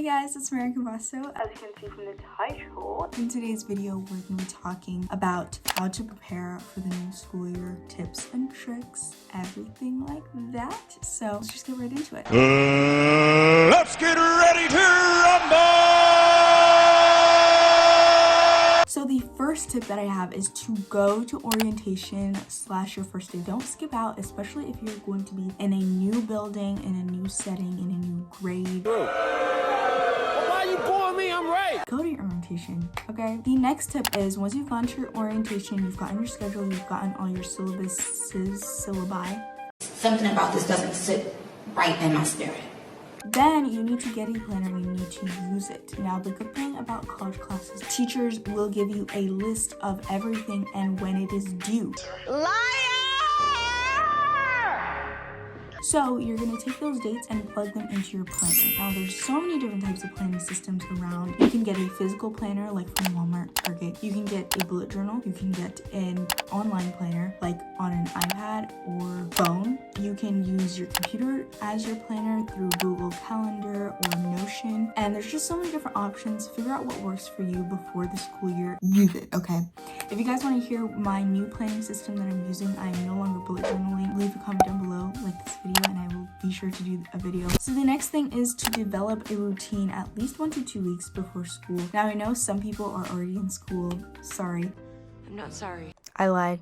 Hey guys, it's marianakebaso. As you can see from the title. In today's video, we're going to be talking about how to prepare for the new school year, tips and tricks, everything like that. So let's just get right into it. Let's get ready to rumble! So the first tip that I have is to go to orientation / your first day. Don't skip out, especially if you're going to be in a new building, in a new setting, in a new grade. Why are you boring me? I'm right. Go to your orientation, okay? The next tip is once you've gone to your orientation, you've gotten your schedule, you've gotten all your syllabi. Something about this doesn't sit right in my spirit. Then you need to get a planner and you need to use it. Now, the good thing about college classes, teachers will give you a list of everything and when it is due. Liar! So you're gonna take those dates and plug them into your planner. Now, there's so many different types of planning systems around. You can get a physical planner like from Walmart, Target. You can get a bullet journal. You can get an online planner like on an iPad or phone. You can use your computer as your planner through Google Calendar or Notion. And there's just so many different options. Figure out what works for you before the school year. Use it, okay? If you guys want to hear my new planning system that I'm using, I am no longer bullet journaling. Leave a comment down below, like this video, and I will be sure to do a video. So the next thing is to develop a routine at least 1 to 2 weeks before school. Now, I know some people are already in school. Sorry. I'm not sorry. I lied.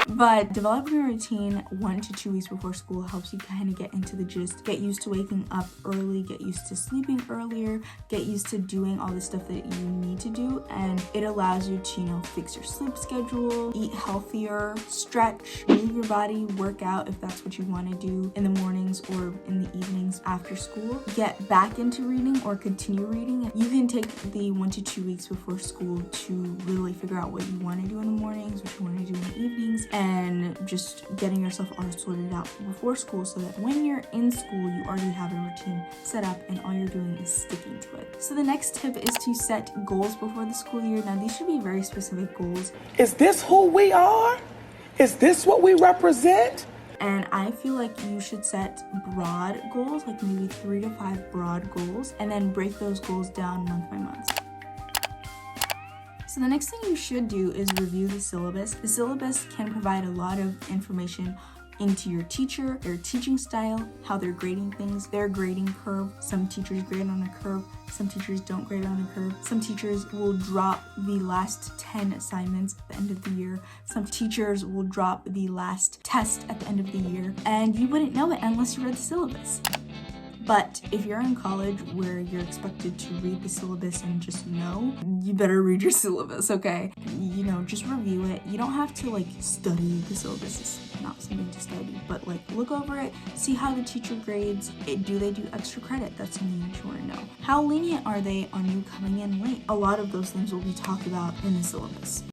But developing a routine 1 to 2 weeks before school helps you kind of get into the gist, get used to waking up early, get used to sleeping earlier, get used to doing all the stuff that you need to do, and it allows you to, fix your sleep schedule, eat healthier, stretch, move your body, work out if that's what you want to do in the mornings or in the evenings after school. Get back into reading or continue reading. You can take the 1 to 2 weeks before school to really figure out what you want to do in the mornings, what you want to do in the evenings, and just getting yourself all sorted out before school so that when you're in school, you already have a routine set up and all you're doing is sticking to it. So the next tip is to set goals before the school year. Now, these should be very specific goals. Is this who we are? Is this what we represent? And I feel like you should set broad goals, like maybe 3 to 5 broad goals, and then break those goals down month by month. So the next thing you should do is review the syllabus. The syllabus can provide a lot of information into your teacher, their teaching style, how they're grading things, their grading curve. Some teachers grade on a curve, some teachers don't grade on a curve. Some teachers will drop the last 10 assignments at the end of the year. Some teachers will drop the last test at the end of the year, and you wouldn't know it unless you read the syllabus. But if you're in college where you're expected to read the syllabus and just know, you better read your syllabus, okay? Just review it. You don't have to study the syllabus. It's not something to study, but look over it, see how the teacher grades. Do they do extra credit? That's something that you want to know. How lenient are they on you coming in late? A lot of those things will be talked about in the syllabus.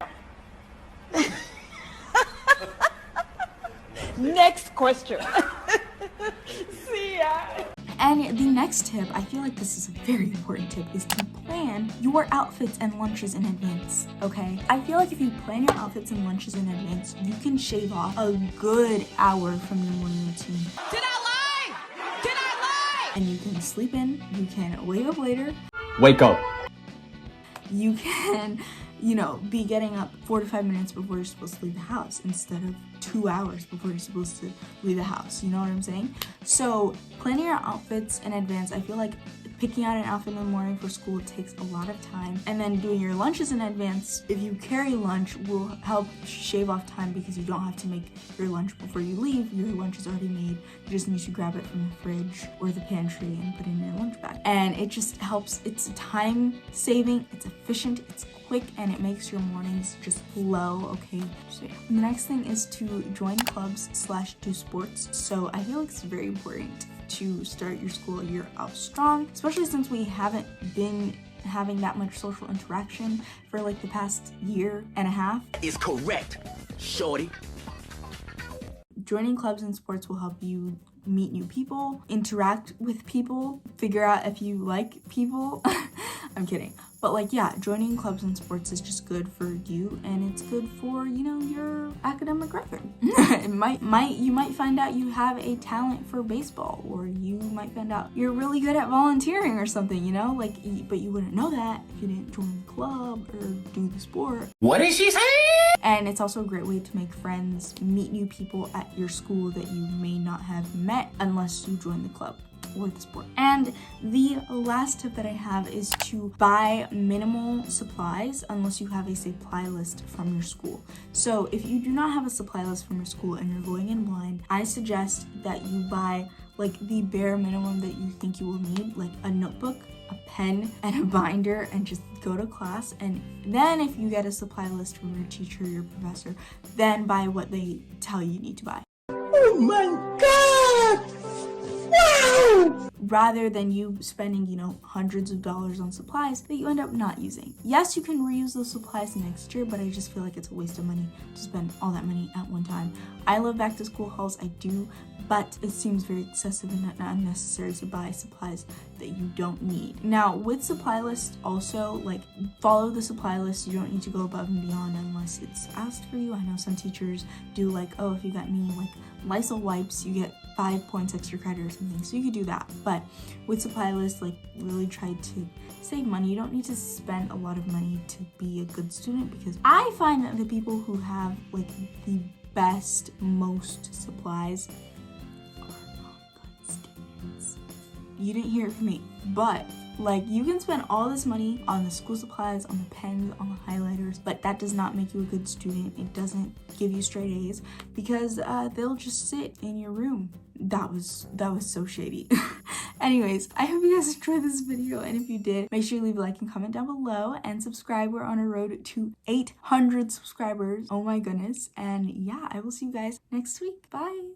Next question. See ya. And the next tip, I feel like this is a very important tip, is to plan your outfits and lunches in advance, okay? I feel like if you plan your outfits and lunches in advance, you can shave off a good hour from your morning routine. Did I lie? Did I lie? And you can sleep in, you can wake up later. Wake up. You can, be getting up 45 minutes before you're supposed to leave the house instead of 2 hours before you're supposed to leave the house. You know what I'm saying? So planning your outfits in advance, I feel like picking out an outfit in the morning for school takes a lot of time. And then doing your lunches in advance, if you carry lunch, will help shave off time because you don't have to make your lunch before you leave. Your lunch is already made. You just need to grab it from the fridge or the pantry and put it in your lunch bag. And it just helps. It's time saving, it's efficient, it's quick, and it makes your mornings just flow, okay? So yeah. The next thing is to join clubs / do sports. So I feel like it's very important to start your school year out strong, especially since we haven't been having that much social interaction for the past year and a half. Is correct, shorty. Joining clubs and sports will help you meet new people, interact with people, figure out if you like people. I'm kidding. But like, yeah, joining clubs and sports is just good for you, and it's good for, you know, your academic record. You might find out you have a talent for baseball, or you might find out you're really good at volunteering or something, you know, like, but you wouldn't know that if you didn't join the club or do the sport. What did she say? And it's also a great way to make friends, meet new people at your school that you may not have met unless you join the club or the sport. And the last tip that I have is to buy minimal supplies unless you have a supply list from your school. So if you do not have a supply list from your school and you're going in blind, I suggest that you buy like the bare minimum that you think you will need, like a notebook, a pen, and a binder, and just go to class. And then if you get a supply list from your teacher, your professor, then buy what they tell you need to buy. Oh my God! Wow! Rather than you spending, you know, hundreds of dollars on supplies that you end up not using. Yes, you can reuse those supplies next year, but I just feel like it's a waste of money to spend all that money at one time. I love back to school hauls, I do, but it seems very excessive and unnecessary to buy supplies that you don't need. Now, with supply lists also, like, follow the supply list. You don't need to go above and beyond unless it's asked for you. I know some teachers do, like, oh, if you got me, like, Lysol wipes, you get 5 points extra credit or something, so you could do that. But with supply lists, like, really try to save money. You don't need to spend a lot of money to be a good student, because I find that the people who have, like, the best, most supplies are not good students. You didn't hear it from me, but like, you can spend all this money on the school supplies, on the pens, on the highlighters, but that does not make you a good student. It doesn't give you straight A's, because they'll just sit in your room. That was so shady. Anyways, I hope you guys enjoyed this video, and if you did, make sure you leave a like and comment down below, and subscribe. We're on a road to 800 subscribers. Oh my goodness. And yeah, I will see you guys next week. Bye.